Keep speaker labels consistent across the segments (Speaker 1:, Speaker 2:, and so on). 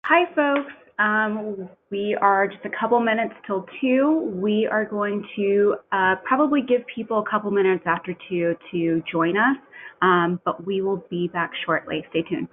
Speaker 1: Hi, folks. We are just a couple minutes till 2. We are going to probably give people a couple minutes after 2 to join us, but we will be back shortly. Stay tuned.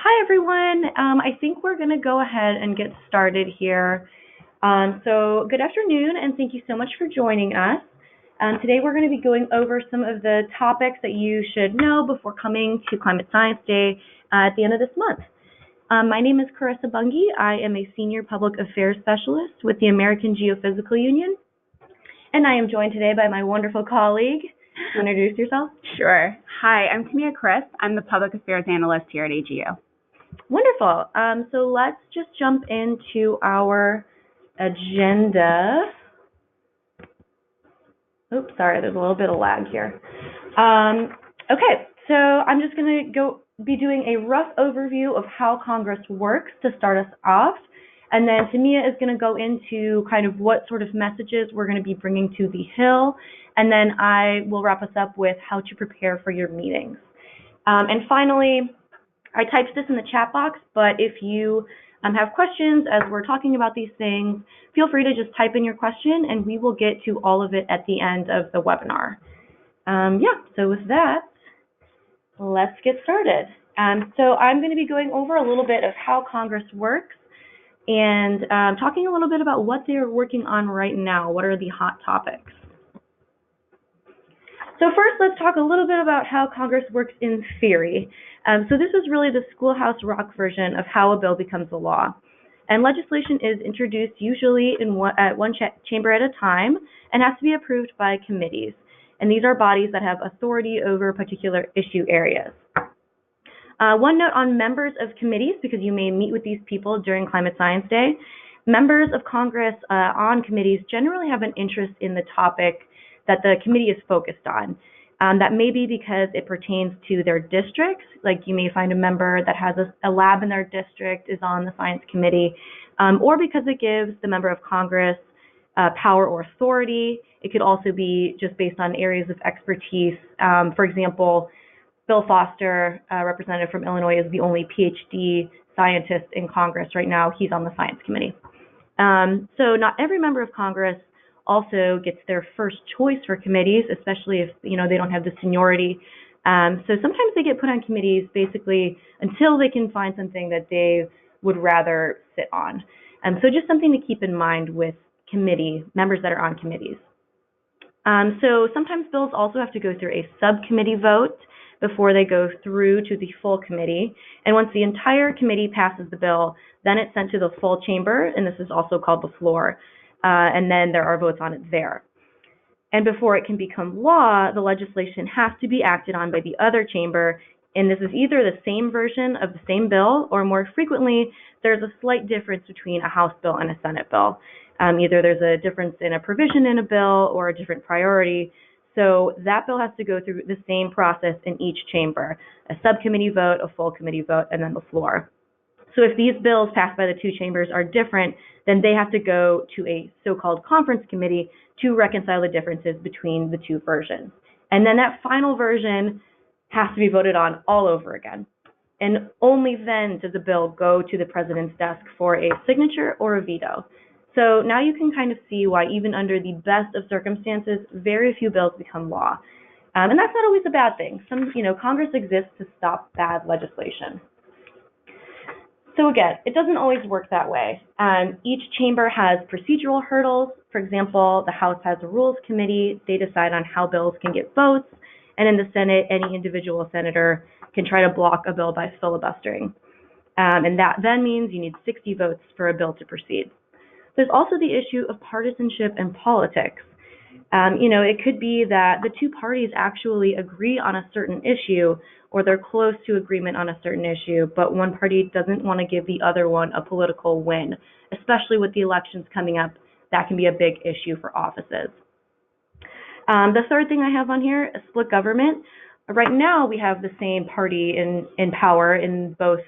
Speaker 2: Hi, everyone. I think we're going to go ahead and get started here. So good afternoon, and thank you so much for joining us. Today we're going to be going over some of the topics that you should know before coming to Climate Science Day at the end of this month. My name is Carissa Bungie. I am a Senior Public Affairs Specialist with the American Geophysical Union, and I am joined today by my wonderful colleague. Introduce yourself.
Speaker 1: Sure. Hi, I'm Tamia Chris. I'm the Public Affairs Analyst here at AGO.
Speaker 2: Wonderful. So let's just jump into our agenda. Oops, sorry, there's a little bit of lag here. Okay, so I'm just going to be doing a rough overview of how Congress works to start us off. And then Tamia is going to go into kind of what sort of messages we're going to be bringing to the Hill. And then I will wrap us up with how to prepare for your meetings. And finally, I typed this in the chat box, but if you have questions as we're talking about these things, feel free to just type in your question and we will get to all of it at the end of the webinar. So with that, let's get started. So I'm going to be going over a little bit of how Congress works and talking a little bit about what they're working on right now. What are the hot topics? So first, let's talk a little bit about how Congress works in theory. So this is really the schoolhouse rock version of how a bill becomes a law. And legislation is introduced usually at one chamber at a time and has to be approved by committees. And these are bodies that have authority over particular issue areas. One note on members of committees, because you may meet with these people during Climate Science Day. Members of Congress on committees generally have an interest in the topic that the committee is focused on. That may be because it pertains to their districts, like you may find a member that has a lab in their district is on the science committee, or because it gives the member of Congress power or authority. It could also be just based on areas of expertise. For example, Bill Foster, representative from Illinois, is the only PhD scientist in Congress right now. He's on the science committee. So not every member of Congress also gets their first choice for committees, especially if they don't have the seniority. So sometimes they get put on committees basically until they can find something that they would rather sit on. So just something to keep in mind with committee members that are on committees. So sometimes bills also have to go through a subcommittee vote before they go through to the full committee. And once the entire committee passes the bill, then it's sent to the full chamber, and this is also called the floor. And then there are votes on it there. And before it can become law, the legislation has to be acted on by the other chamber, and this is either the same version of the same bill, or more frequently, there's a slight difference between a House bill and a Senate bill. Either there's a difference in a provision in a bill or a different priority, so that bill has to go through the same process in each chamber, a subcommittee vote, a full committee vote, and then the floor. So if these bills passed by the two chambers are different, then they have to go to a so-called conference committee to reconcile the differences between the two versions. And then that final version has to be voted on all over again. And only then does a bill go to the president's desk for a signature or a veto. So now you can kind of see why even under the best of circumstances, very few bills become law. And that's not always a bad thing. Congress exists to stop bad legislation. So again, it doesn't always work that way. Each chamber has procedural hurdles. For example, the House has a Rules Committee. They decide on how bills can get votes. And in the Senate, any individual senator can try to block a bill by filibustering. And that then means you need 60 votes for a bill to proceed. There's also the issue of partisanship and politics. It could be that the two parties actually agree on a certain issue, or they're close to agreement on a certain issue, but one party doesn't want to give the other one a political win, especially with the elections coming up. That can be a big issue for offices. The third thing I have on here is split government. Right now, we have the same party in power in both,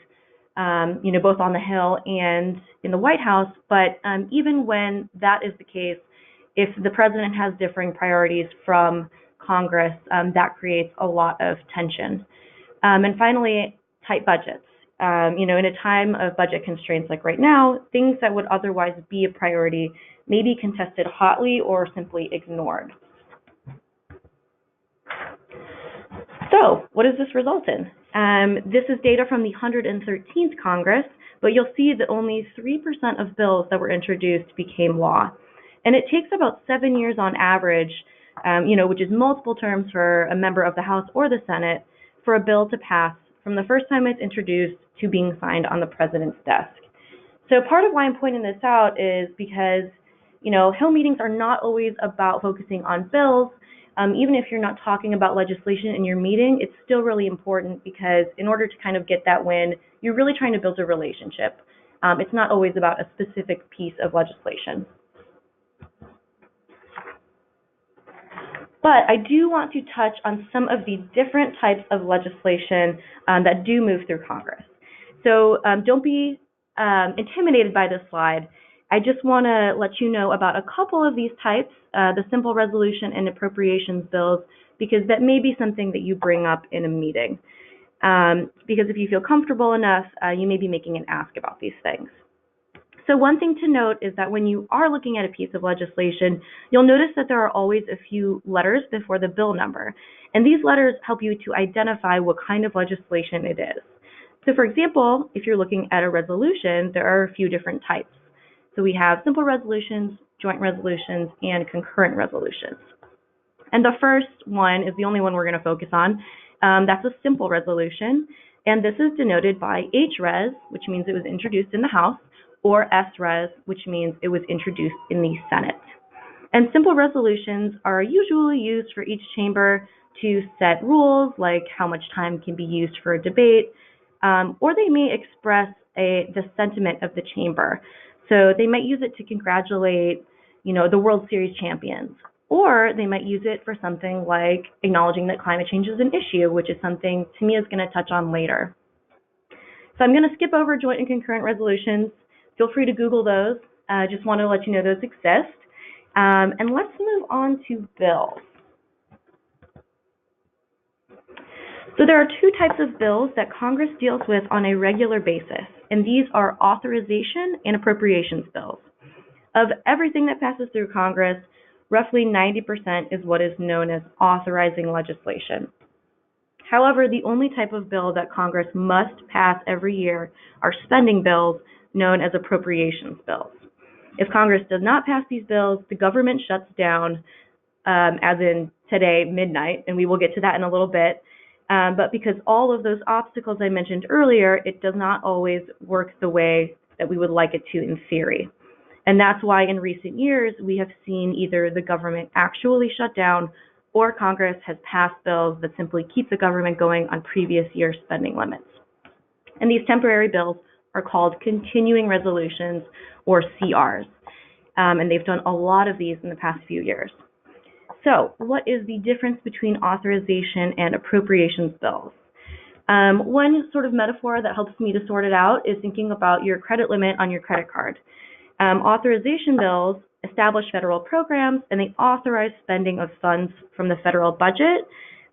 Speaker 2: both on the Hill and in the White House, but even when that is the case, if the president has differing priorities from Congress, that creates a lot of tension. And finally, tight budgets. In a time of budget constraints like right now, things that would otherwise be a priority may be contested hotly or simply ignored. So what does this result in? This is data from the 113th Congress, but you'll see that only 3% of bills that were introduced became law. And it takes about 7 years on average, which is multiple terms for a member of the House or the Senate, for a bill to pass from the first time it's introduced to being signed on the president's desk. So part of why I'm pointing this out is because, Hill meetings are not always about focusing on bills. Even if you're not talking about legislation in your meeting, it's still really important because in order to kind of get that win, you're really trying to build a relationship. It's not always about a specific piece of legislation. But I do want to touch on some of the different types of legislation that do move through Congress. So don't be intimidated by this slide. I just want to let you know about a couple of these types, the simple resolution and appropriations bills, because that may be something that you bring up in a meeting. Because if you feel comfortable enough, you may be making an ask about these things. So one thing to note is that when you are looking at a piece of legislation, you'll notice that there are always a few letters before the bill number. And these letters help you to identify what kind of legislation it is. So for example, if you're looking at a resolution, there are a few different types. So we have simple resolutions, joint resolutions, and concurrent resolutions. And the first one is the only one we're going to focus on. That's a simple resolution. And this is denoted by HRes, which means it was introduced in the House, or SRes, which means it was introduced in the Senate. And simple resolutions are usually used for each chamber to set rules, like how much time can be used for a debate, or they may express the sentiment of the chamber. So they might use it to congratulate, the World Series champions, or they might use it for something like acknowledging that climate change is an issue, which is something Tamia is going to touch on later. So I'm going to skip over joint and concurrent resolutions. Feel free to Google those. I just want to let you know those exist. And let's move on to bills. So there are two types of bills that Congress deals with on a regular basis, and these are authorization and appropriations bills. Of everything that passes through Congress, roughly 90% is what is known as authorizing legislation. However, the only type of bill that Congress must pass every year are spending bills, known as appropriations bills. If Congress does not pass these bills, the government shuts down, as in today, midnight, and we will get to that in a little bit. But because all of those obstacles I mentioned earlier, it does not always work the way that we would like it to in theory. And that's why in recent years, we have seen either the government actually shut down or Congress has passed bills that simply keep the government going on previous year's spending limits. And these temporary bills are called continuing resolutions, or CRs. And they've done a lot of these in the past few years. So what is the difference between authorization and appropriations bills? One sort of metaphor that helps me to sort it out is thinking about your credit limit on your credit card. Authorization bills establish federal programs, and they authorize spending of funds from the federal budget.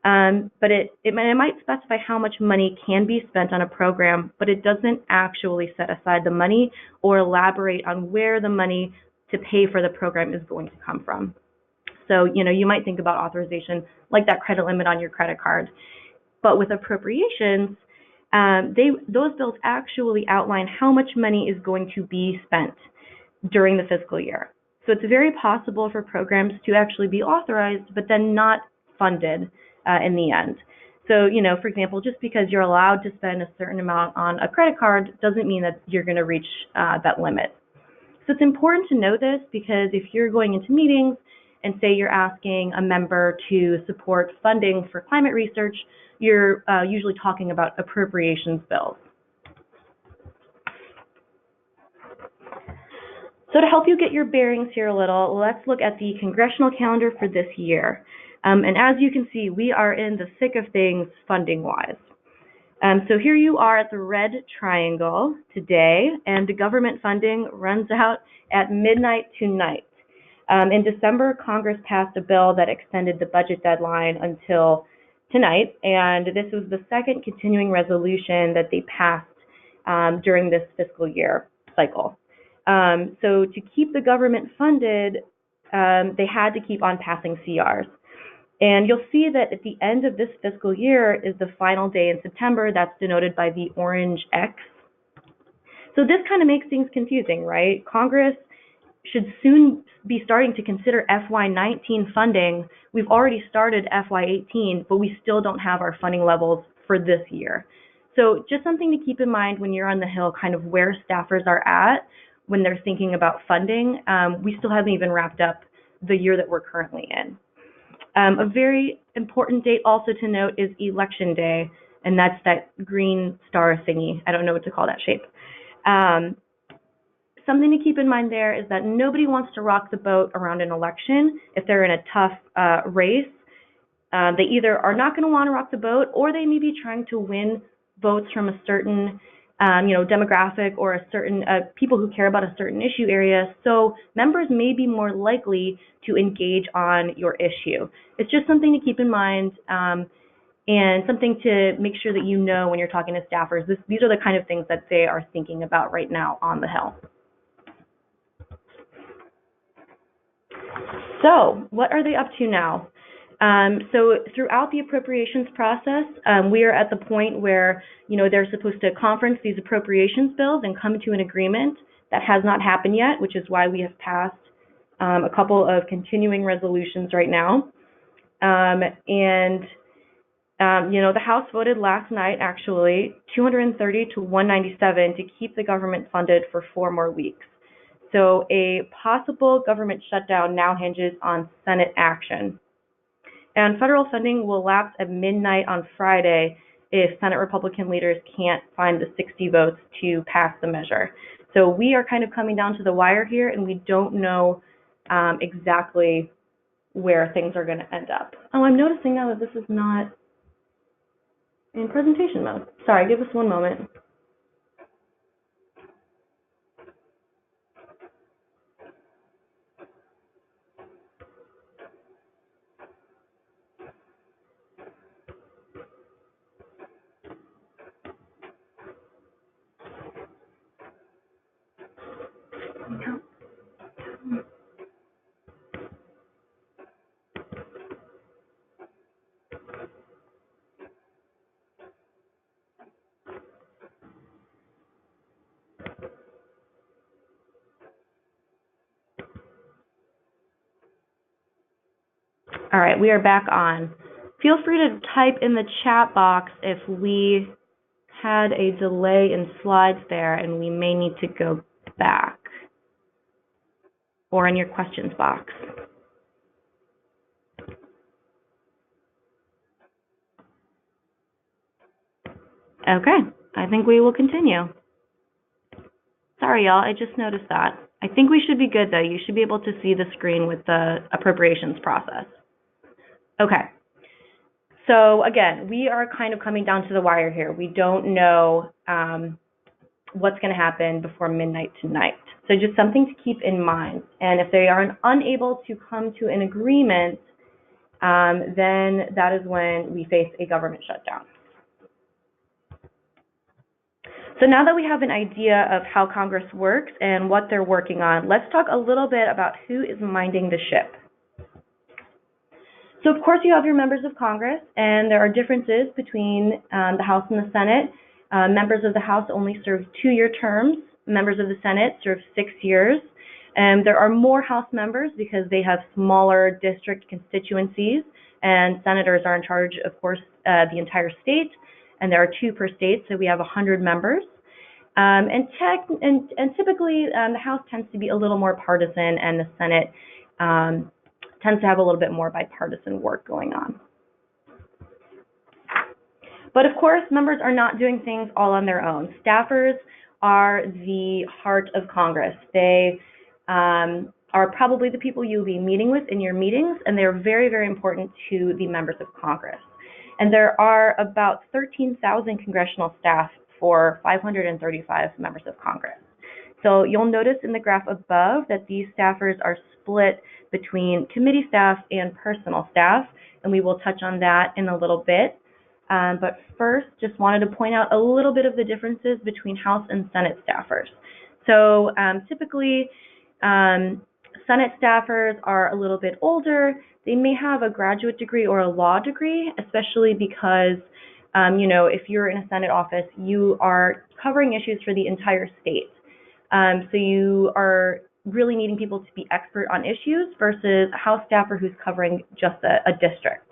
Speaker 2: But it might specify how much money can be spent on a program, but it doesn't actually set aside the money or elaborate on where the money to pay for the program is going to come from. So, you might think about authorization like that credit limit on your credit card. But with appropriations, those bills actually outline how much money is going to be spent during the fiscal year. So it's very possible for programs to actually be authorized, but then not funded in the end. So, for example, just because you're allowed to spend a certain amount on a credit card doesn't mean that you're going to reach that limit. So it's important to know this because if you're going into meetings and say you're asking a member to support funding for climate research, you're usually talking about appropriations bills. So to help you get your bearings here a little, let's look at the congressional calendar for this year. And as you can see, we are in the thick of things funding-wise. So here you are at the red triangle today, and the government funding runs out at midnight tonight. In December, Congress passed a bill that extended the budget deadline until tonight, and this was the second continuing resolution that they passed during this fiscal year cycle. So to keep the government funded, they had to keep on passing CRs. And you'll see that at the end of this fiscal year is the final day in September. That's denoted by the orange X. So this kind of makes things confusing, right? Congress should soon be starting to consider FY19 funding. We've already started FY18, but we still don't have our funding levels for this year. So just something to keep in mind when you're on the Hill, kind of where staffers are at when they're thinking about funding. We still haven't even wrapped up the year that we're currently in. A very important date also to note is Election Day, and that's that green star thingy. I don't know what to call that shape. Something to keep in mind there is that nobody wants to rock the boat around an election if they're in a tough race. They either are not going to want to rock the boat, or they may be trying to win votes from a certain demographic or a certain people who care about a certain issue area. So members may be more likely to engage on your issue. It's just something to keep in mind and something to make sure that you know when you're talking to staffers. These are the kind of things that they are thinking about right now on the Hill. So what are they up to now? So throughout the appropriations process, we are at the point where, they're supposed to conference these appropriations bills and come to an agreement. That has not happened yet, which is why we have passed a couple of continuing resolutions right now. The House voted last night, actually, 230 to 197 to keep the government funded for 4 more weeks. So a possible government shutdown now hinges on Senate action. And federal funding will lapse at midnight on Friday if Senate Republican leaders can't find the 60 votes to pass the measure. So we are kind of coming down to the wire here, and we don't know exactly where things are going to end up. Oh, I'm noticing now that this is not in presentation mode. Sorry, give us one moment. All right, we are back on. Feel free to type in the chat box if we had a delay in slides there and we may need to go back, or in your questions box. Okay, I think we will continue. Sorry, y'all, I just noticed that. I think we should be good, though. You should be able to see the screen with the appropriations process. Okay. So again, we are kind of coming down to the wire here. We don't know what's going to happen before midnight tonight. So just something to keep in mind. And if they are unable to come to an agreement, then that is when we face a government shutdown. So now that we have an idea of how Congress works and what they're working on, let's talk a little bit about who is minding the ship. So of course you have your members of Congress, and there are differences between the House and the Senate. Members of the House only serve 2-year terms. Members of the Senate serve 6 years. And there are more House members because they have smaller district constituencies, and senators are in charge, of course, the entire state. And there are 2 per state, so we have 100 members. And typically, the House tends to be a little more partisan, and the Senate tends to have a little bit more bipartisan work going on. But of course, members are not doing things all on their own. Staffers are the heart of Congress. They are probably the people you'll be meeting with in your meetings, and they're very, very important to the members of Congress. And there are about 13,000 congressional staff for 535 members of Congress. So you'll notice in the graph above that these staffers are split between committee staff and personal staff, and we will touch on that in a little bit. But first, just wanted to point out a little bit of the differences between House and Senate staffers. So typically, Senate staffers are a little bit older. they may have a graduate degree or a law degree, especially because, if you're in a Senate office, you are covering issues for the entire state. So you are really needing people to be expert on issues versus a House staffer who's covering just a district.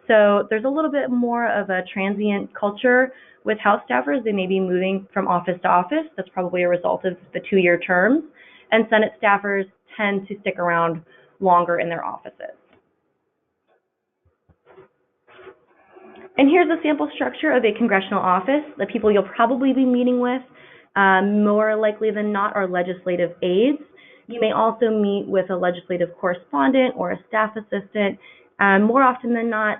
Speaker 2: So there's a little bit more of a transient culture with House staffers. They may be moving from office to office. That's probably a result of the 2-year terms. And Senate staffers tend to stick around longer in their offices. And here's a sample structure of a congressional office. The people you'll probably be meeting with, more likely than not, are legislative aides. You may also meet with a legislative correspondent or a staff assistant. More often than not,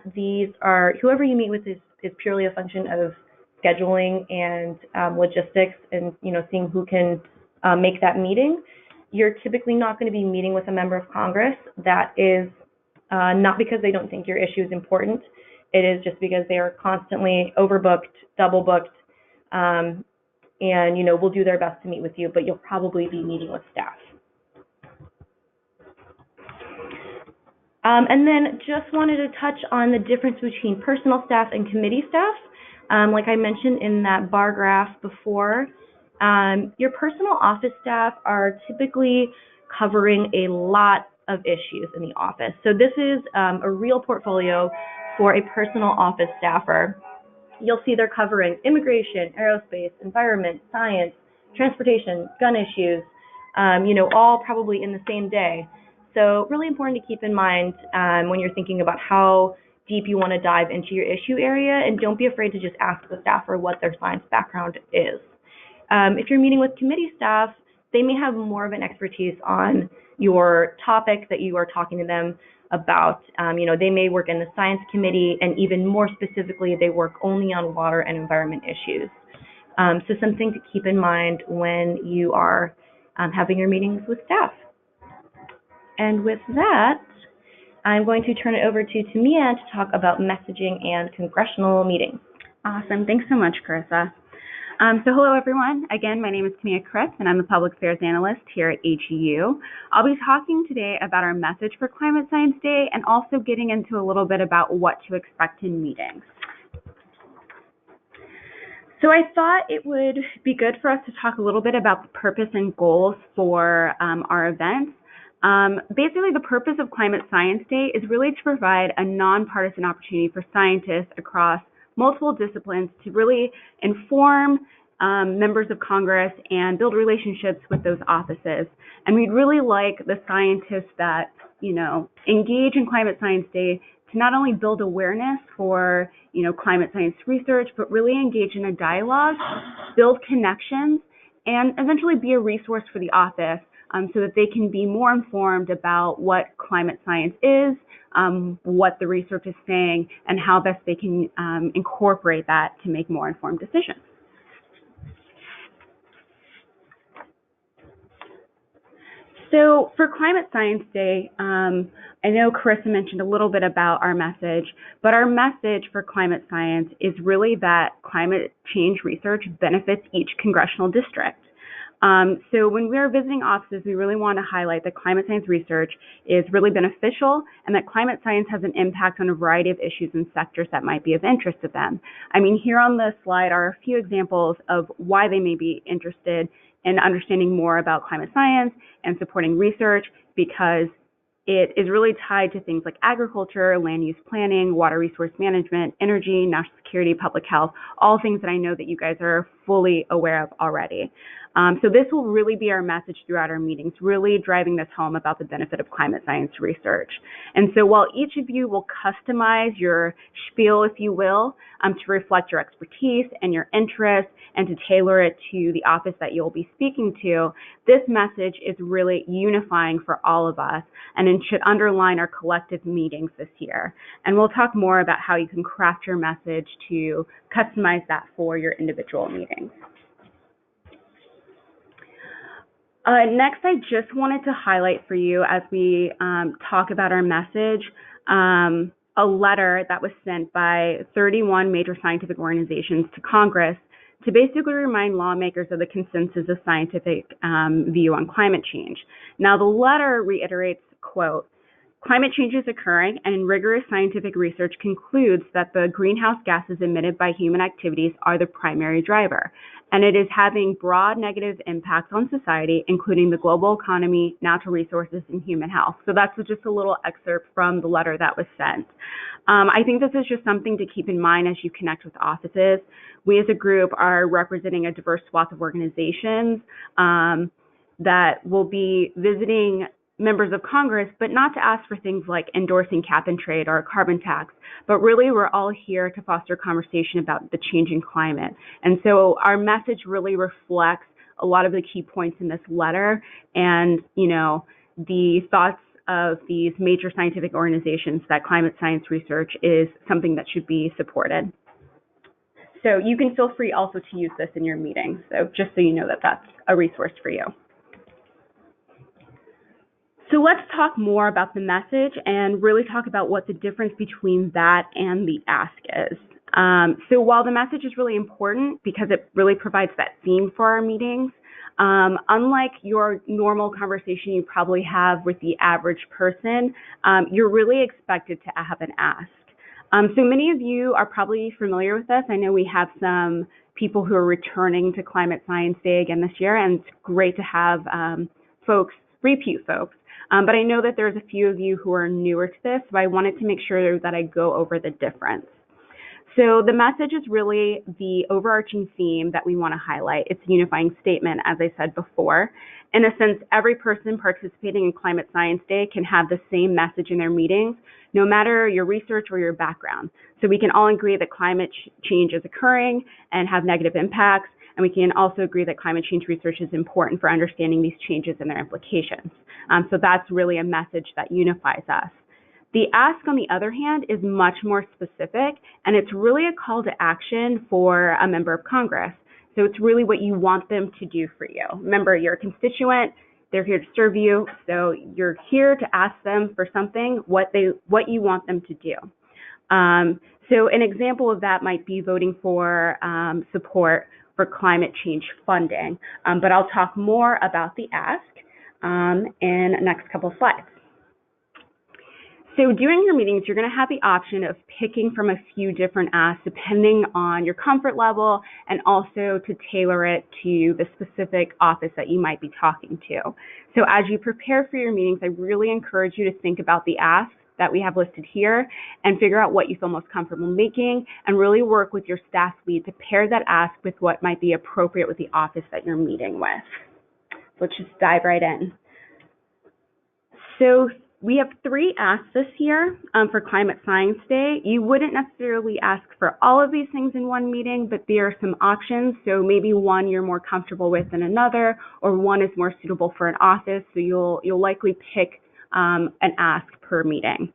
Speaker 2: whoever you meet with is purely a function of scheduling and logistics and seeing who can make that meeting. You're typically not going to be meeting with a member of Congress. That is not because they don't think your issue is important. It is just because they are constantly overbooked, double booked, and will do their best to meet with you, but you'll probably be meeting with staff. And then just wanted to touch on the difference between personal staff and committee staff. Like I mentioned in that bar graph before, your personal office staff are typically covering a lot of issues in the office. So this is a real portfolio for a personal office staffer. You'll see they're covering immigration, aerospace, environment, science, transportation, gun issues, all probably in the same day. So really important to keep in mind when you're thinking about how deep you want to dive into your issue area, and don't be afraid to just ask the staffer what their science background is. If you're meeting with committee staff, they may have more of an expertise on your topic that you are talking to them about. They may work in the science committee, and even more specifically, they work only on water and environment issues. So something to keep in mind when you are having your meetings with staff. And with that, I'm going to turn it over to Tamia to talk about messaging and congressional meetings.
Speaker 1: Awesome. Thanks so much, Carissa. So hello, everyone. Again, my name is Tamia Chris, and I'm a public affairs analyst here at HEU. I'll be talking today about our message for Climate Science Day and also getting into a little bit about what to expect in meetings. So I thought it would be good for us to talk a little bit about the purpose and goals for our event. Basically, the purpose of Climate Science Day is really to provide a nonpartisan opportunity for scientists across multiple disciplines to really inform members of Congress and build relationships with those offices. And we'd really like the scientists that, engage in Climate Science Day to not only build awareness for, climate science research, but really engage in a dialogue, build connections, and eventually be a resource for the office so that they can be more informed about what climate science is, what the research is saying, and how best they can incorporate that to make more informed decisions. So for Climate Science Day, I know Carissa mentioned a little bit about our message, but our message for climate science is really that climate change research benefits each congressional district. So when we're visiting offices, we really want to highlight that climate science research is really beneficial and that climate science has an impact on a variety of issues and sectors that might be of interest to them. Here on the slide are a few examples of why they may be interested in understanding more about climate science and supporting research, because it is really tied to things like agriculture, land use planning, water resource management, energy, national security, public health, all things that I know that you guys are fully aware of already. So this will really be our message throughout our meetings, really driving this home about the benefit of climate science research. And so while each of you will customize your spiel, if you will, to reflect your expertise and your interests and to tailor it to the office that you'll be speaking to, this message is really unifying for all of us, and it should underline our collective meetings this year. And we'll talk more about how you can craft your message to customize that for your individual meetings. Next, I just wanted to highlight for you, as we talk about our message, a letter that was sent by 31 major scientific organizations to Congress to basically remind lawmakers of the consensus of scientific view on climate change. Now, the letter reiterates, quote, climate change is occurring, and rigorous scientific research concludes that the greenhouse gases emitted by human activities are the primary driver, and it is having broad negative impacts on society, including the global economy, natural resources, and human health. So that's just a little excerpt from the letter that was sent. I think this is just something to keep in mind as you connect with offices. We as a group are representing a diverse swath of organizations that will be visiting members of Congress, but not to ask for things like endorsing cap and trade or a carbon tax, but really we're all here to foster conversation about the changing climate. And so our message really reflects a lot of the key points in this letter and, the thoughts of these major scientific organizations that climate science research is something that should be supported. So you can feel free also to use this in your meetings. So just so you know that that's a resource for you. So let's talk more about the message and really talk about what the difference between that and the ask is. So while the message is really important because it really provides that theme for our meetings, unlike your normal conversation you probably have with the average person, you're really expected to have an ask. So many of you are probably familiar with this. I know we have some people who are returning to Climate Science Day again this year, and it's great to have repeat folks. But I know that there's a few of you who are newer to this, so I wanted to make sure that I go over the difference. So the message is really the overarching theme that we want to highlight. It's a unifying statement, as I said before. In a sense, every person participating in Climate Science Day can have the same message in their meetings, no matter your research or your background. So we can all agree that climate change is occurring and have negative impacts, and we can also agree that climate change research is important for understanding these changes and their implications. So that's really a message that unifies us. The ask, on the other hand, is much more specific, and it's really a call to action for a member of Congress. So it's really what you want them to do for you. Remember, you're a constituent, they're here to serve you, so you're here to ask them for something, what you want them to do. So an example of that might be voting for support for climate change funding, but I'll talk more about the ask in the next couple of slides. So during your meetings, you're going to have the option of picking from a few different asks depending on your comfort level and also to tailor it to the specific office that you might be talking to. So as you prepare for your meetings, I really encourage you to think about the asks that we have listed here and figure out what you feel most comfortable making and really work with your staff lead to pair that ask with what might be appropriate with the office that you're meeting with. So let's just dive right in. So we have 3 asks this year for Climate Science Day. You wouldn't necessarily ask for all of these things in one meeting, but there are some options. So maybe one you're more comfortable with than another, or one is more suitable for an office. So you'll likely pick an ask per meeting.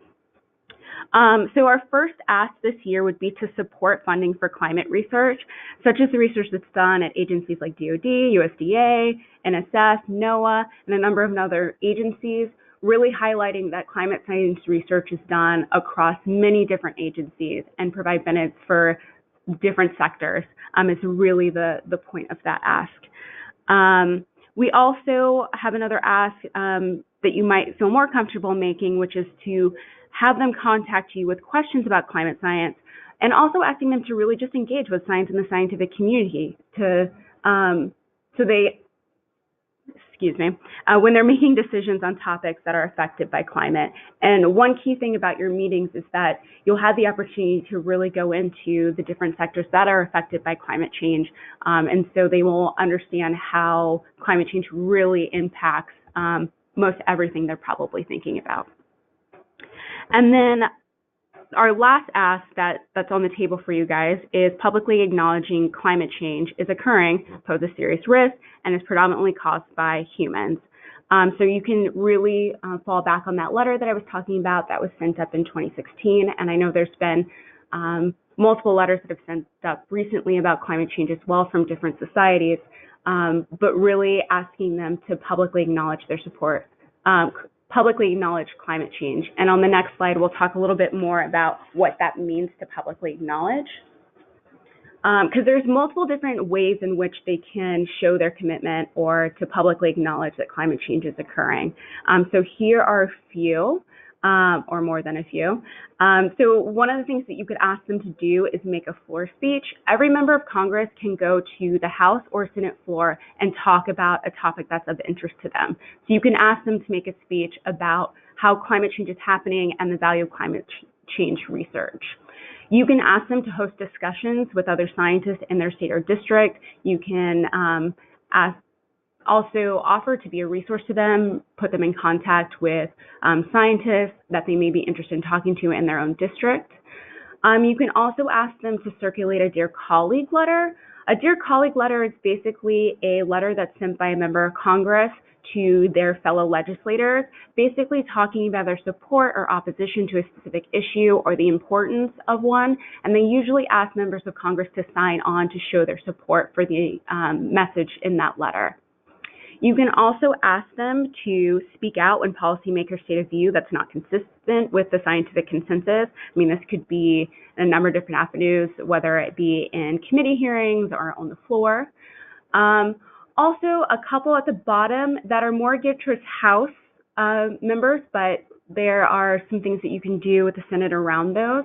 Speaker 1: So our first ask this year would be to support funding for climate research, such as the research that's done at agencies like DoD, USDA, NSF, NOAA, and a number of other agencies, really highlighting that climate science research is done across many different agencies and provide benefits for different sectors is really the point of that ask. We also have another ask that you might feel more comfortable making, which is to have them contact you with questions about climate science and also asking them to really just engage with science and the scientific community when they're making decisions on topics that are affected by climate. And one key thing about your meetings is that you'll have the opportunity to really go into the different sectors that are affected by climate change. And so they will understand how climate change really impacts most everything they're probably thinking about. And then our last ask that's on the table for you guys is publicly acknowledging climate change is occurring, poses serious risk, and is predominantly caused by humans. So you can really fall back on that letter that I was talking about that was sent up in 2016. And I know there's been multiple letters that have sent up recently about climate change as well from different societies, but really asking them to publicly acknowledge their support, publicly acknowledge climate change. And on the next slide, we'll talk a little bit more about what that means to publicly acknowledge. Because there's multiple different ways in which they can show their commitment or to publicly acknowledge that climate change is occurring. So here are a few. or more than a few. So one of the things that you could ask them to do is make a floor speech. Every member of Congress can go to the House or Senate floor and talk about a topic that's of interest to them. So you can ask them to make a speech about how climate change is happening and the value of climate change research. You can ask them to host discussions with other scientists in their state or district. You can also offer to be a resource to them, put them in contact with scientists that they may be interested in talking to in their own district. You can also ask them to circulate a Dear Colleague letter. A Dear Colleague letter is basically a letter that's sent by a member of Congress to their fellow legislators, basically talking about their support or opposition to a specific issue or the importance of one. And they usually ask members of Congress to sign on to show their support for the message in that letter. You can also ask them to speak out when policymakers state a view that's not consistent with the scientific consensus. I mean, this could be a number of different avenues, whether it be in committee hearings or on the floor. Also, a couple at the bottom that are more geared towards House members, but there are some things that you can do with the Senate around those.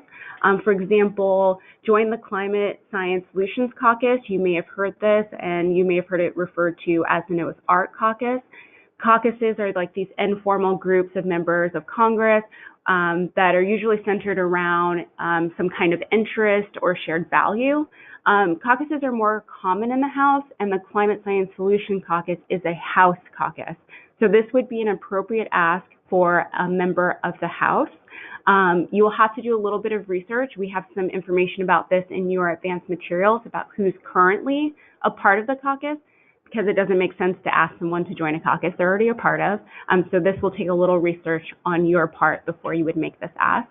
Speaker 1: For example, join the Climate Science Solutions Caucus. You may have heard this, and you may have heard it referred to as the Noah's Ark Caucus. Caucuses are like these informal groups of members of Congress that are usually centered around some kind of interest or shared value. Caucuses are more common in the House, and the Climate Science Solution Caucus is a House caucus. So this would be an appropriate ask for a member of the House. You will have to do a little bit of research. We have some information about this in your advanced materials about who's currently a part of the caucus, because it doesn't make sense to ask someone to join a caucus they're already a part of. So this will take a little research on your part before you would make this ask.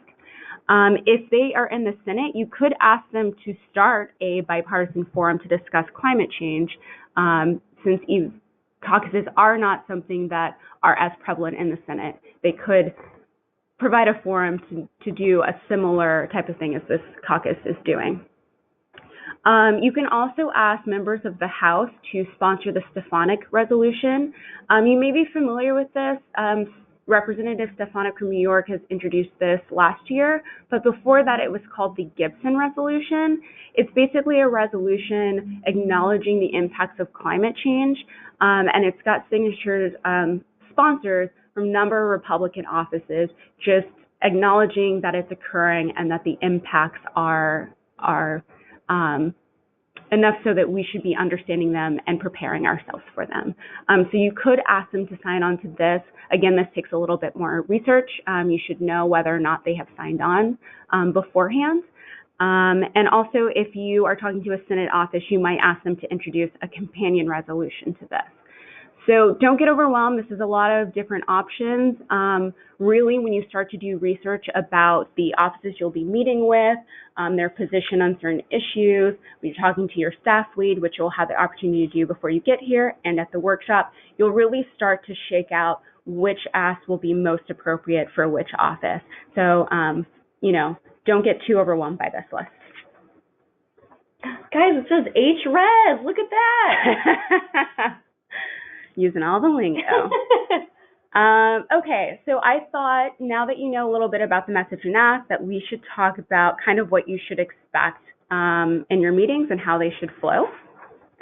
Speaker 1: If they are in the Senate, you could ask them to start a bipartisan forum to discuss climate change, since caucuses are not something that are as prevalent in the Senate. They could provide a forum to do a similar type of thing as this caucus is doing. You can also ask members of the House to sponsor the Stefanik resolution. You may be familiar with this. Representative Stefanik from New York has introduced this last year, but before that it was called the Gibson Resolution. It's basically a resolution acknowledging the impacts of climate change, and it's got signatures, sponsors from a number of Republican offices, just acknowledging that it's occurring and that the impacts are enough so that we should be understanding them and preparing ourselves for them. So you could ask them to sign on to this. Again, this takes a little bit more research. You should know whether or not they have signed on beforehand. And also, if you are talking to a Senate office, you might ask them to introduce a companion resolution to this. So don't get overwhelmed. This is a lot of different options. Really, when you start to do research about the offices you'll be meeting with, their position on certain issues, when you're talking to your staff lead, which you'll have the opportunity to do before you get here, and at the workshop, you'll really start to shake out which ask will be most appropriate for which office. So, don't get too overwhelmed by this list.
Speaker 2: Guys, it says HRES. Look at that.
Speaker 1: Using all the lingo. Okay, so I thought now that you know a little bit about the message and ask, that we should talk about kind of what you should expect in your meetings and how they should flow.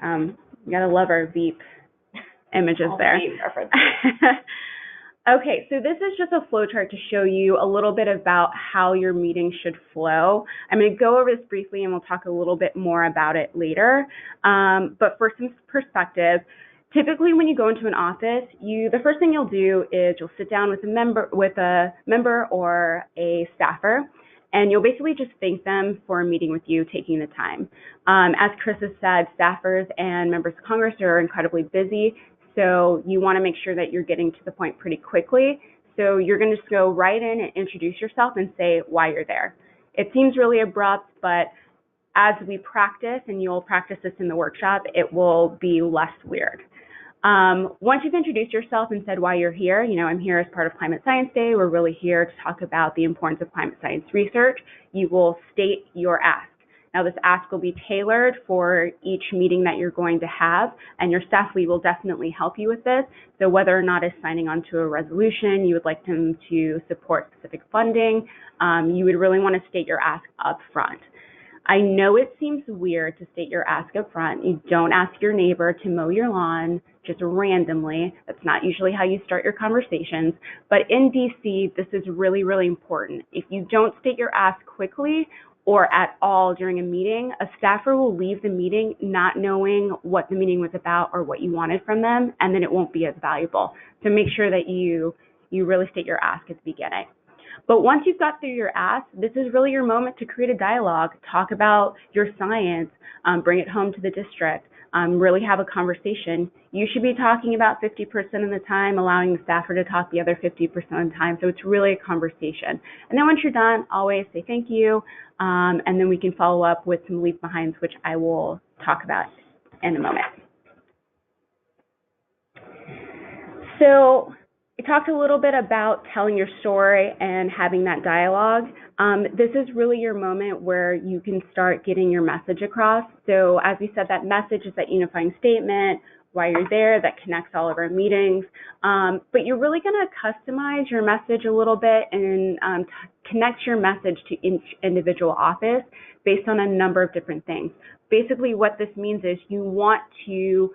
Speaker 1: You gotta love our Veep images there.
Speaker 2: Veep reference.
Speaker 1: Okay, so this is just a flow chart to show you a little bit about how your meeting should flow. I'm going to go over this briefly and we'll talk a little bit more about it later. But for some perspective, typically when you go into an office, the first thing you'll do is you'll sit down with a member or a staffer, and you'll basically just thank them for meeting with you, taking the time. As Chris has said, staffers and members of Congress are incredibly busy. So you want to make sure that you're getting to the point pretty quickly. So you're going to just go right in and introduce yourself and say why you're there. It seems really abrupt, but as we practice, and you'll practice this in the workshop, it will be less weird. Once you've introduced yourself and said why you're here, I'm here as part of Climate Science Day. We're really here to talk about the importance of climate science research. You will state your ask. Now, this ask will be tailored for each meeting that you're going to have, and your staff lead will definitely help you with this. So whether or not it's signing on to a resolution, you would like them to support specific funding, you would really want to state your ask up front. I know it seems weird to state your ask up front. You don't ask your neighbor to mow your lawn just randomly. That's not usually how you start your conversations. But in DC, this is really, really important. If you don't state your ask quickly or at all during a meeting, a staffer will leave the meeting not knowing what the meeting was about or what you wanted from them, and then it won't be as valuable. So make sure that you really state your ask at the beginning. But once you've got through your ask, this is really your moment to create a dialogue, talk about your science, bring it home to the district, really have a conversation. You should be talking about 50% of the time, allowing the staffer to talk the other 50% of the time. So it's really a conversation. And then once you're done, always say thank you, and then we can follow up with some leave behinds, which I will talk about in a moment. So we talked a little bit about telling your story and having that dialogue. This is really your moment where you can start getting your message across. So as we said, that message is that unifying statement, why you're there, that connects all of our meetings. But you're really going to customize your message a little bit and connect your message to each individual office based on a number of different things. Basically, what this means is you want to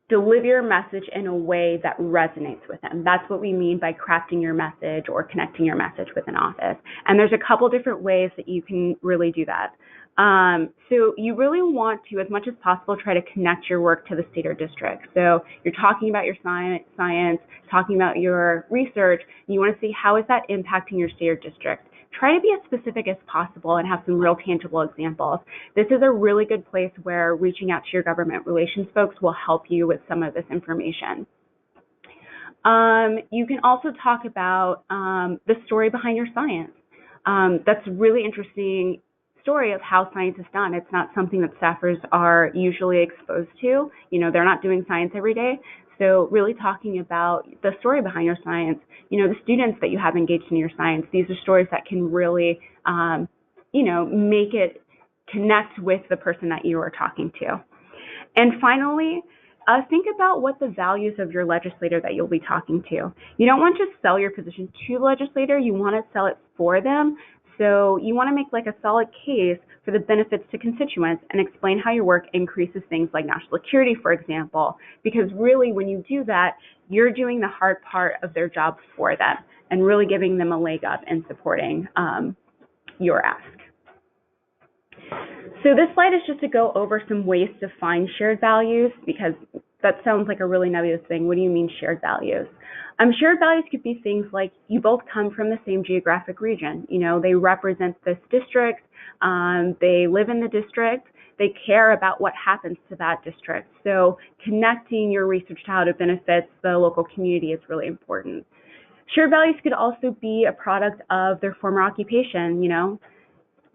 Speaker 1: deliver your message in a way that resonates with them. That's what we mean by crafting your message or connecting your message with an office. And there's a couple different ways that you can really do that. So you really want to, as much as possible, try to connect your work to the state or district. So you're talking about your science, talking about your research, and you want to see how is that impacting your state or district. Try to be as specific as possible and have some real tangible examples. This is a really good place where reaching out to your government relations folks will help you with some of this information. You can also talk about the story behind your science. That's a really interesting story of how science is done. It's not something that staffers are usually exposed to. You know, they're not doing science every day. So really talking about the story behind your science, you know, the students that you have engaged in your science, these are stories that can really, you know, make it connect with the person that you are talking to. And finally, think about what the values of your legislator that you'll be talking to. You don't want to just sell your position to the legislator, you want to sell it for them. So you want to make like a solid case for the benefits to constituents and explain how your work increases things like national security, for example, because really when you do that, you're doing the hard part of their job for them and really giving them a leg up in supporting your ask. So this slide is just to go over some ways to find shared values, because that sounds like a really nebulous thing. What do you mean shared values? Shared values could be things like you both come from the same geographic region. You know, they represent this district, they live in the district, they care about what happens to that district. So connecting your research to how it benefits the local community is really important. Shared values could also be a product of their former occupation. You know,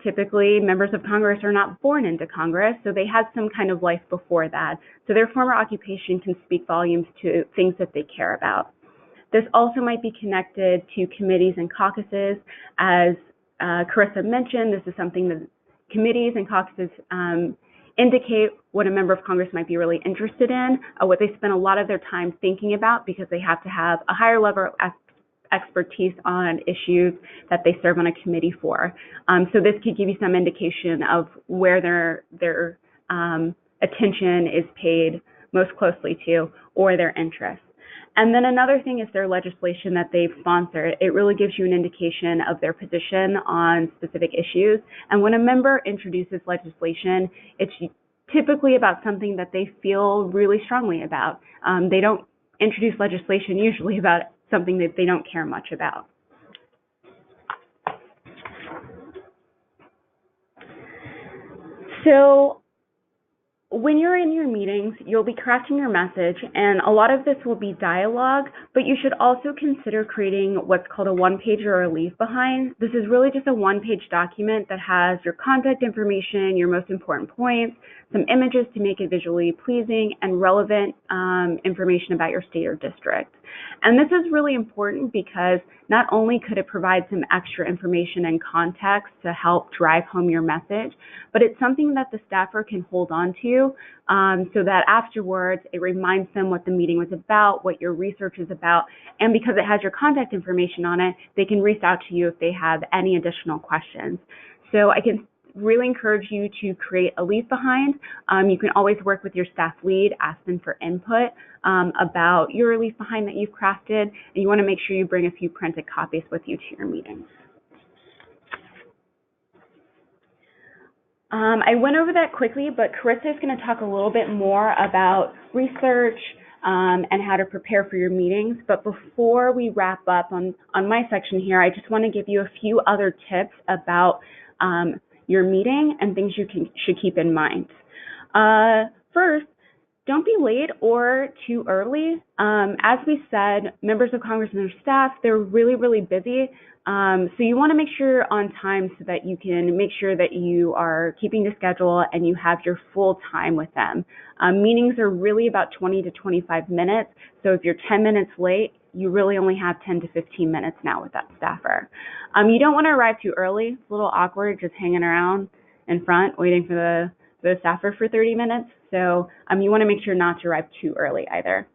Speaker 1: typically members of Congress are not born into Congress, so they had some kind of life before that. So their former occupation can speak volumes to things that they care about. This also might be connected to committees and caucuses. As Carissa mentioned, this is something that committees and caucuses indicate what a member of Congress might be really interested in, what they spend a lot of their time thinking about, because they have to have a higher level of expertise on issues that they serve on a committee for. So this could give you some indication of where their attention is paid most closely to, or their interests. And then another thing is their legislation that they've sponsored. It really gives you an indication of their position on specific issues. And when a member introduces legislation, it's typically about something that they feel really strongly about. They don't introduce legislation usually about something that they don't care much about. So when you're in your meetings, you'll be crafting your message, and a lot of this will be dialogue, but you should also consider creating what's called a one-pager or a leave behind. This is really just a one-page document that has your contact information, your most important points, some images to make it visually pleasing, and relevant information about your state or district. And this is really important because not only could it provide some extra information and context to help drive home your message, but it's something that the staffer can hold on to so that afterwards it reminds them what the meeting was about, what your research is about, and because it has your contact information on it, they can reach out to you if they have any additional questions. So I can really encourage you to create a leave behind. You can always work with your staff lead, ask them for input about your leave behind that you've crafted, and you want to make sure you bring a few printed copies with you to your meetings. I went over that quickly, but Carissa is going to talk a little bit more about research and how to prepare for your meetings. But before we wrap up on my section here, I just want to give you a few other tips about your meeting and things you should keep in mind. First, don't be late or too early. As we said, members of Congress and their staff, they're really, really busy. So you want to make sure you're on time so that you can make sure that you are keeping the schedule and you have your full time with them. Meetings are really about 20 to 25 minutes. So if you're 10 minutes late, you really only have 10 to 15 minutes now with that staffer. You don't want to arrive too early. It's a little awkward just hanging around in front waiting for the staffer for 30 minutes. So you want to make sure not to arrive too early either.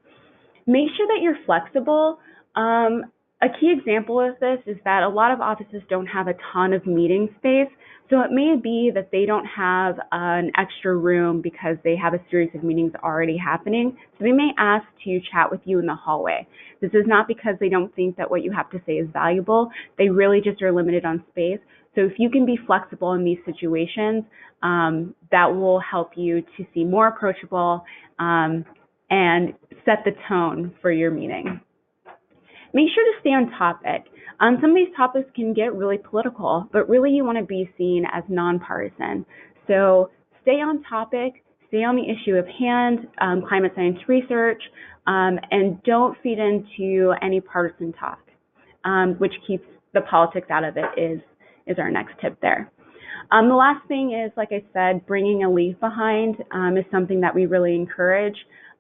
Speaker 1: Make sure that you're flexible. A key example of this is that a lot of offices don't have a ton of meeting space, so it may be that they don't have an extra room because they have a series of meetings already happening, so they may ask to chat with you in the hallway. This is not because they don't think that what you have to say is valuable, they really just are limited on space. So if you can be flexible in these situations, that will help you to seem more approachable and set the tone for your meeting. Make sure to stay on topic. Some of these topics can get really political, but really you want to be seen as nonpartisan. So stay on topic, stay on the issue of hand, climate science research, and don't feed into any partisan talk, which keeps the politics out of it is our next tip there. The last thing is, like I said, bringing a leave behind is something that we really encourage.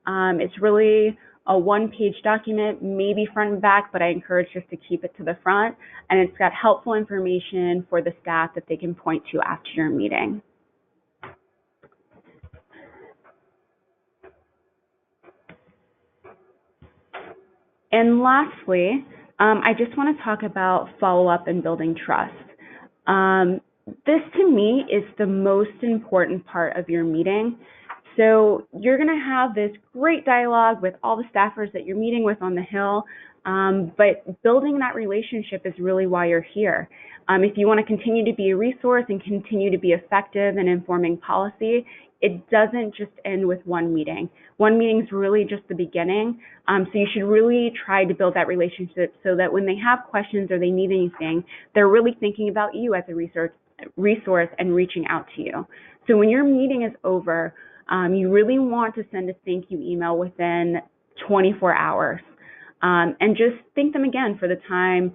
Speaker 1: It's really a one-page document, maybe front and back, but I encourage just to keep it to the front. And it's got helpful information for the staff that they can point to after your meeting. And lastly, I just want to talk about follow-up and building trust. This, to me, is the most important part of your meeting. So you're going to have this great dialogue with all the staffers that you're meeting with on the Hill, but building that relationship is really why you're here. If you want to continue to be a resource and continue to be effective in informing policy, it doesn't just end with one meeting. One meeting is really just the beginning, so you should really try to build that relationship so that when they have questions or they need anything, they're really thinking about you as a resource and reaching out to you. So when your meeting is over, you really want to send a thank you email within 24 hours and just thank them again for the time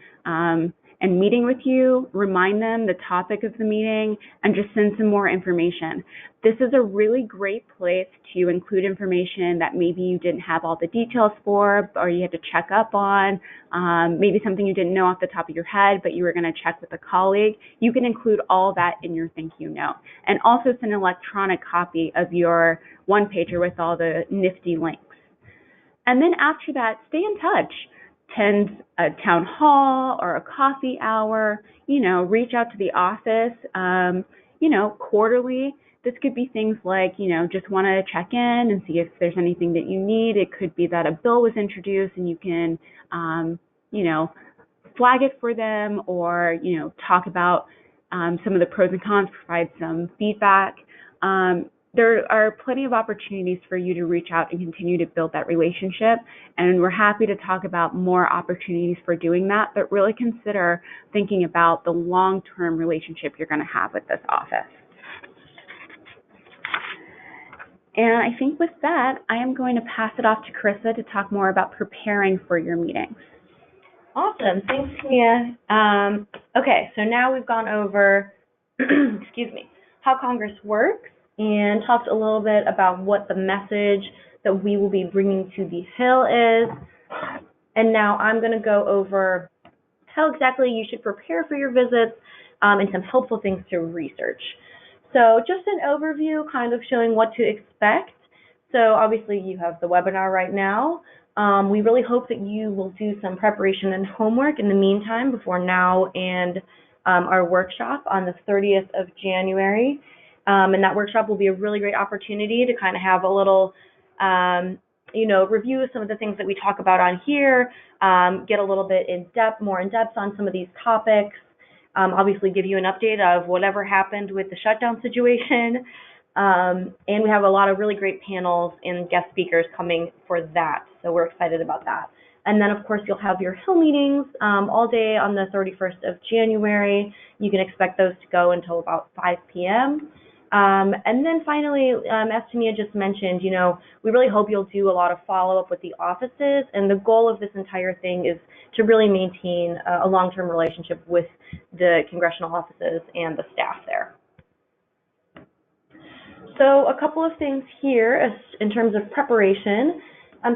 Speaker 1: and meeting with you, remind them the topic of the meeting, and just send some more information. This is a really great place to include information that maybe you didn't have all the details for or you had to check up on, maybe something you didn't know off the top of your head but you were going to check with a colleague. You can include all that in your thank you note and also send an electronic copy of your one-pager with all the nifty links. And then after that, stay in touch. Attend a town hall or a coffee hour, reach out to the office, quarterly. This could be things like, just want to check in and see if there's anything that you need. It could be that a bill was introduced and you can, flag it for them or, talk about some of the pros and cons, provide some feedback. There are plenty of opportunities for you to reach out and continue to build that relationship, and we're happy to talk about more opportunities for doing that, but really consider thinking about the long-term relationship you're going to have with this office. And I think with that, I am going to pass it off to Carissa to talk more about preparing for your meetings.
Speaker 2: Awesome. Thanks, Mia. Okay, so now we've gone over, how Congress works, and talked a little bit about what the message that we will be bringing to the Hill is. And now I'm going to go over how exactly you should prepare for your visits and some helpful things to research. So just an overview kind of showing what to expect. So obviously you have the webinar right now. We really hope that you will do some preparation and homework in the meantime before now and our workshop on the 30th of January. And that workshop will be a really great opportunity to kind of have a little review some of the things that we talk about on here, get a little bit more in depth on some of these topics, obviously give you an update of whatever happened with the shutdown situation. And we have a lot of really great panels and guest speakers coming for that. So we're excited about that. And then, of course, you'll have your Hill meetings all day on the 31st of January. You can expect those to go until about 5 p.m. And then finally, as Tamia just mentioned, we really hope you'll do a lot of follow-up with the offices. And the goal of this entire thing is to really maintain a long-term relationship with the congressional offices and the staff there. So a couple of things here in terms of preparation.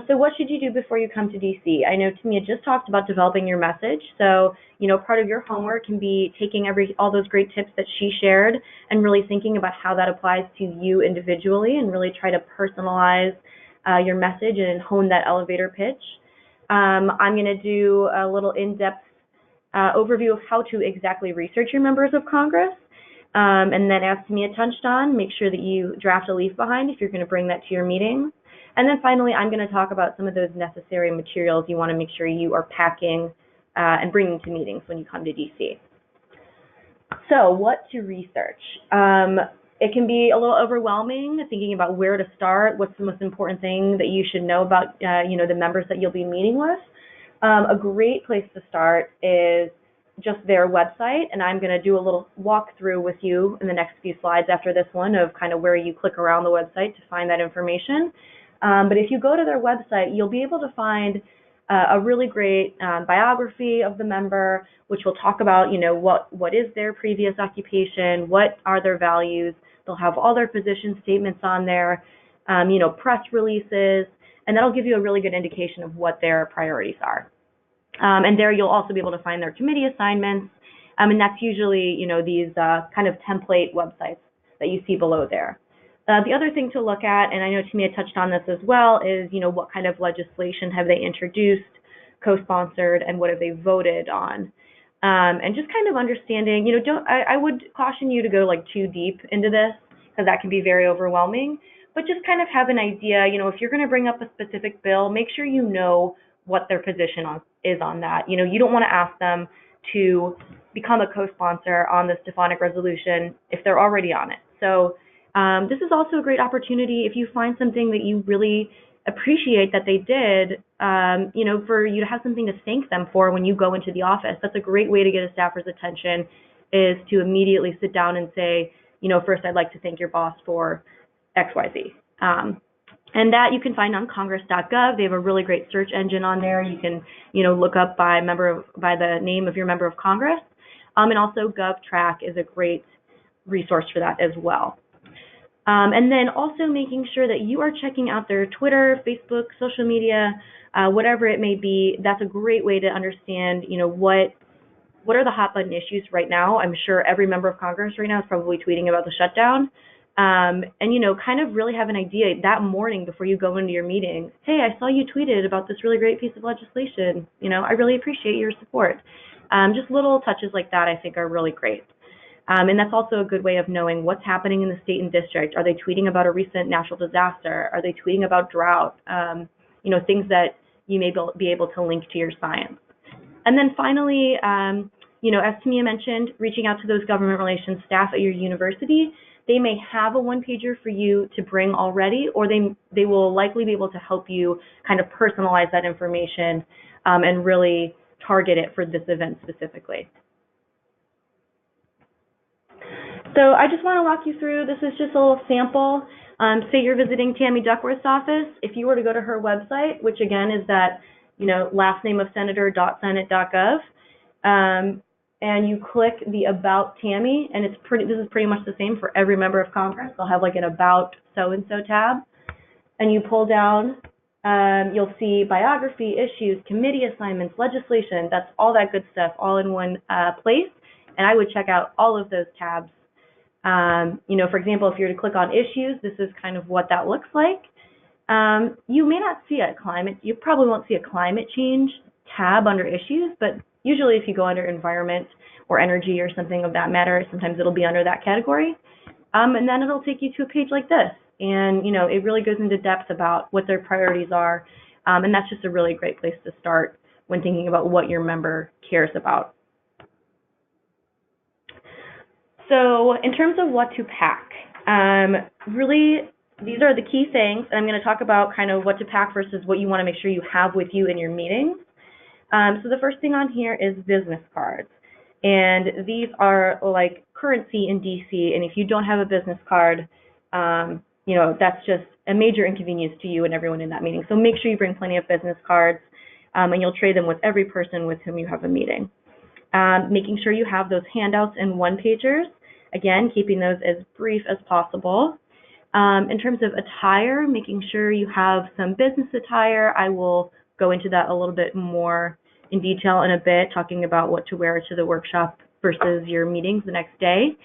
Speaker 2: So what should you do before you come to DC? I know Tamia just talked about developing your message. So, part of your homework can be taking all those great tips that she shared and really thinking about how that applies to you individually and really try to personalize your message and hone that elevator pitch. I'm going to do a little in-depth overview of how to exactly research your members of Congress. And then, as Tamia touched on, make sure that you draft a leave behind if you're going to bring that to your meeting. And then finally, I'm going to talk about some of those necessary materials you want to make sure you are packing and bringing to meetings when you come to DC. So what to research? It can be a little overwhelming thinking about where to start, what's the most important thing that you should know about the members that you'll be meeting with. A great place to start is just their website, and I'm going to do a little walkthrough with you in the next few slides after this one of kind of where you click around the website to find that information. But if you go to their website, you'll be able to find a really great biography of the member, which will talk about, what is their previous occupation, what are their values. They'll have all their position statements on there, press releases, and that'll give you a really good indication of what their priorities are. And there you'll also be able to find their committee assignments, and that's usually, these kind of template websites that you see below there. The other thing to look at, and I know Tamia touched on this as well, is, what kind of legislation have they introduced, co-sponsored, and what have they voted on? And just kind of understanding, I would caution you to go too deep into this because that can be very overwhelming, but just kind of have an idea, if you're going to bring up a specific bill, make sure you know what their position is on that. You don't want to ask them to become a co-sponsor on the Stefanik resolution if they're already on it. So this is also a great opportunity if you find something that you really appreciate that they did, for you to have something to thank them for when you go into the office. That's a great way to get a staffer's attention, is to immediately sit down and say, first I'd like to thank your boss for XYZ. And that you can find on congress.gov. They have a really great search engine on there. You can, look up by the name of your member of Congress. And also GovTrack is a great resource for that as well. And then also making sure that you are checking out their Twitter, Facebook, social media, whatever it may be. That's a great way to understand, what are the hot button issues right now. I'm sure every member of Congress right now is probably tweeting about the shutdown. And, kind of really have an idea that morning before you go into your meeting. Hey, I saw you tweeted about this really great piece of legislation. I really appreciate your support. Just little touches like that I think are really great. And that's also a good way of knowing what's happening in the state and district. Are they tweeting about a recent natural disaster? Are they tweeting about drought? Things that you may be able to link to your science. And then finally, as Tamia mentioned, reaching out to those government relations staff at your university. They may have a one-pager for you to bring already, or they will likely be able to help you kind of personalize that information and really target it for this event specifically. So I just want to walk you through, this is just a little sample. Say you're visiting Tammy Duckworth's office. If you were to go to her website, which again is that, last name of senator.senate.gov, and you click the About Tammy, and this is pretty much the same for every member of Congress. They'll have an About so-and-so tab, and you pull down You'll see biography, issues, committee assignments, legislation. That's all that good stuff all in one place. And I would check out all of those tabs. For example, if you were to click on issues, this is kind of what that looks like. You may not see you probably won't see a climate change tab under issues, but usually if you go under environment or energy or something of that matter, sometimes it'll be under that category. And then it'll take you to a page like this. And, it really goes into depth about what their priorities are. And that's just a really great place to start when thinking about what your member cares about. So in terms of what to pack, really, these are the key things. And I'm going to talk about kind of what to pack versus what you want to make sure you have with you in your meetings. So the first thing on here is business cards. And these are like currency in DC. And if you don't have a business card, that's just a major inconvenience to you and everyone in that meeting. So make sure you bring plenty of business cards, and you'll trade them with every person with whom you have a meeting. Making sure you have those handouts and one-pagers. Again, keeping those as brief as possible. In terms of attire, making sure you have some business attire. I will go into that a little bit more in detail in a bit, talking about what to wear to the workshop versus your meetings the next day.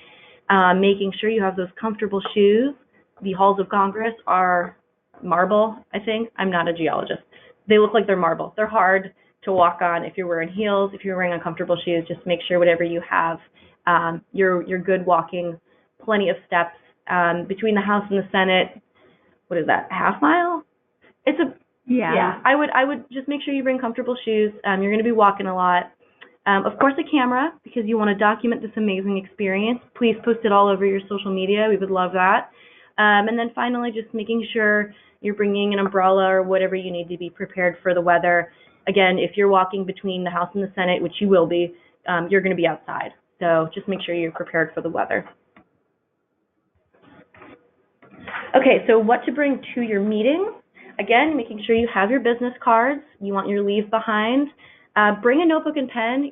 Speaker 2: Making sure you have those comfortable shoes. The halls of Congress are marble, I think. I'm not a geologist. They look like they're marble. They're hard to walk on if you're wearing heels, if you're wearing uncomfortable shoes. Just make sure whatever you have, you're good walking, plenty of steps. Between the House and the Senate, what is that, a half mile? Yeah. I would just make sure you bring comfortable shoes. You're going to be walking a lot. Of course, a camera, because you want to document this amazing experience. Please post it all over your social media. We would love that. And then finally, just making sure you're bringing an umbrella or whatever you need to be prepared for the weather. Again, if you're walking between the House and the Senate, which you will be, you're going to be outside. So just make sure you're prepared for the weather. Okay, so what to bring to your meeting. Again, making sure you have your business cards. You want your leave behind. Bring a notebook and pen.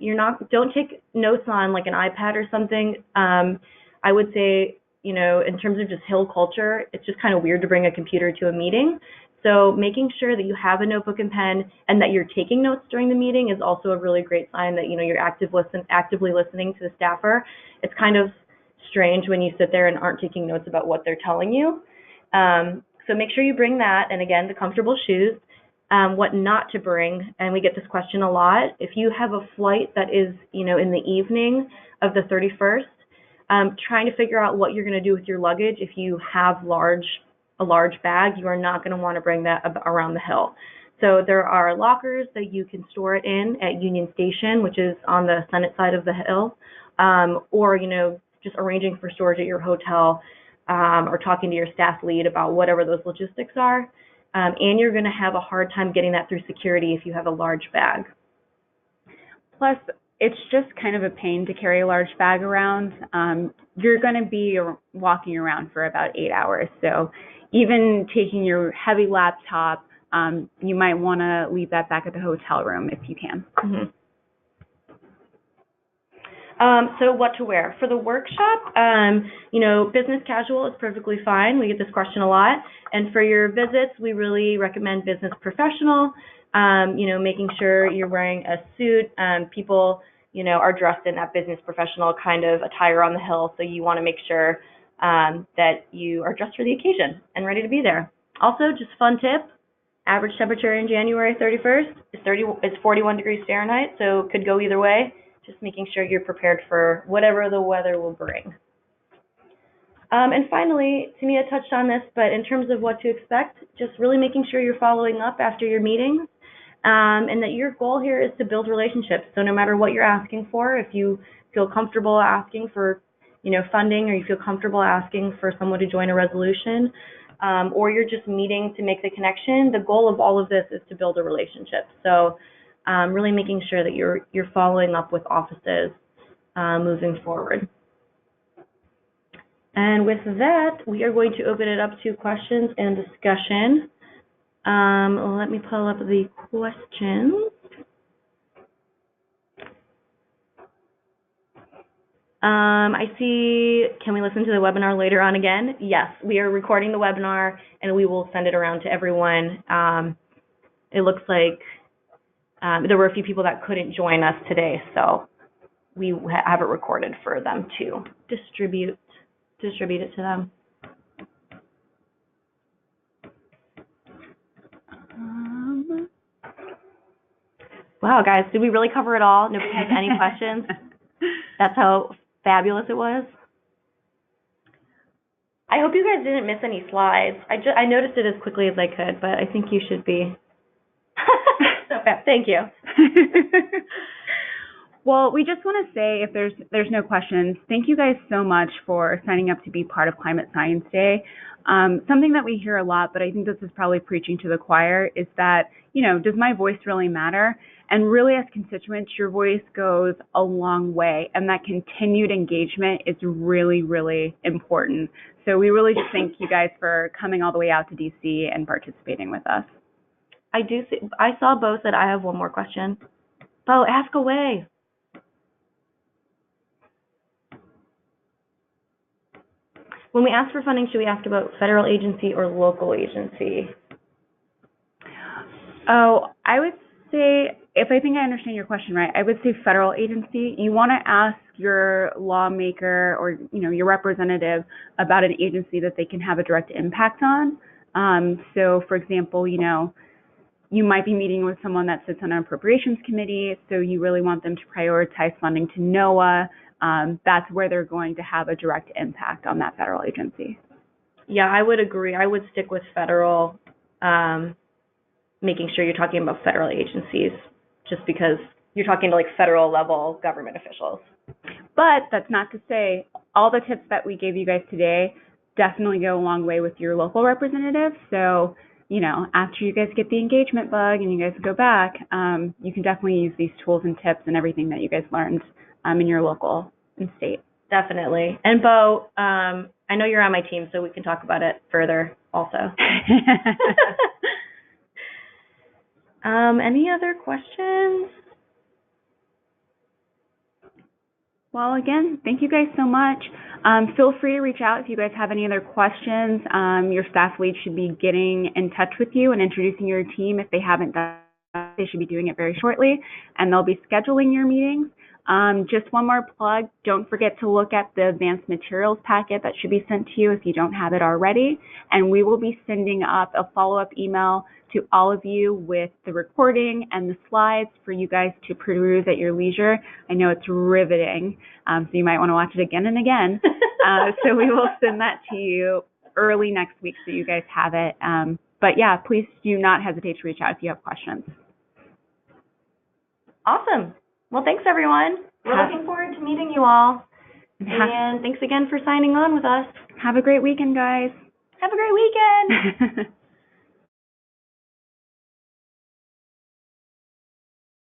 Speaker 2: Don't take notes on like an iPad or something. I would say, in terms of just Hill culture, it's just kind of weird to bring a computer to a meeting. So making sure that you have a notebook and pen and that you're taking notes during the meeting is also a really great sign that, you're actively listening to the staffer. It's kind of strange when you sit there and aren't taking notes about what they're telling you. So make sure you bring that. And again, the comfortable shoes. What not to bring, and we get this question a lot. If you have a flight that is, in the evening of the 31st, trying to figure out what you're going to do with your luggage. If you have a large bag, you are not going to want to bring that around the Hill. So there are lockers that you can store it in at Union Station, which is on the Senate side of the Hill, or, just arranging for storage at your hotel, or talking to your staff lead about whatever those logistics are. And you're going to have a hard time getting that through security if you have a large bag.
Speaker 1: Plus, it's just kind of a pain to carry a large bag around. You're going to be walking around for about 8 hours. So even taking your heavy laptop, you might want to leave that back at the hotel room if you can.
Speaker 2: Mm-hmm. So what to wear for the workshop? Business casual is perfectly fine. We get this question a lot. And for your visits, we really recommend business professional. Making sure you're wearing a suit. People, are dressed in that business professional kind of attire on the Hill. So you want to make sure that you are dressed for the occasion and ready to be there. Also, just fun tip. Average temperature in January 31st is 41 degrees Fahrenheit. So could go either way. Just making sure you're prepared for whatever the weather will bring. And finally, Tamia touched on this, but in terms of what to expect, just really making sure you're following up after your meetings, and that your goal here is to build relationships. So no matter what you're asking for, if you feel comfortable asking for, funding, or you feel comfortable asking for someone to join a resolution, or you're just meeting to make the connection, the goal of all of this is to build a relationship. So really making sure that you're following up with offices moving forward. And with that, we are going to open it up to questions and discussion. Let me pull up the questions. I see, can we listen to the webinar later on again? Yes, we are recording the webinar and we will send it around to everyone it looks like there were a few people that couldn't join us today, so we have it recorded for them to distribute it to them. Wow, guys, did we really cover it all? Nobody has any questions? That's how fabulous it was. I hope you guys didn't miss any slides. I noticed it as quickly as I could, but I think you should be. So fab. Thank you.
Speaker 1: Well, we just want to say, if there's no questions, thank you guys so much for signing up to be part of Climate Science Day. Something that we hear a lot, but I think this is probably preaching to the choir, is that, does my voice really matter? And really, as constituents, your voice goes a long way, and that continued engagement is really, really important. So we really just thank you guys for coming all the way out to DC and participating with us.
Speaker 2: I saw Bo said, I have one more question. Bo, ask away. When we ask for funding, should we ask about federal agency or local agency?
Speaker 1: Oh, I would say, if I think I understand your question right, I would say federal agency. You want to ask your lawmaker or your representative about an agency that they can have a direct impact on. So, for example, you might be meeting with someone that sits on an appropriations committee, so you really want them to prioritize funding to NOAA. That's where they're going to have a direct impact on that federal agency.
Speaker 2: Yeah, I would agree. I would stick with federal, making sure you're talking about federal agencies, just because you're talking to federal level government officials.
Speaker 1: But that's not to say all the tips that we gave you guys today definitely go a long way with your local representative. So, after you guys get the engagement bug and you guys go back, you can definitely use these tools and tips and everything that you guys learned in your local and state.
Speaker 2: Definitely. And Bo, I know you're on my team, so we can talk about it further also. Any other questions?
Speaker 1: Well, again, thank you guys so much. Feel free to reach out if you guys have any other questions. Your staff lead should be getting in touch with you and introducing your team. If they haven't done that, they should be doing it very shortly, and they'll be scheduling your meetings. Just one more plug, don't forget to look at the advanced materials packet that should be sent to you if you don't have it already. And we will be sending up a follow-up email to all of you with the recording and the slides for you guys to peruse at your leisure. I know it's riveting, so you might want to watch it again and again. So we will send that to you early next week so you guys have it. But yeah, please do not hesitate to reach out if you have questions.
Speaker 2: Awesome. Well, thanks, everyone. We're looking forward to meeting you all. And thanks again for signing on with us.
Speaker 1: Have a great weekend, guys.
Speaker 2: Have a great weekend.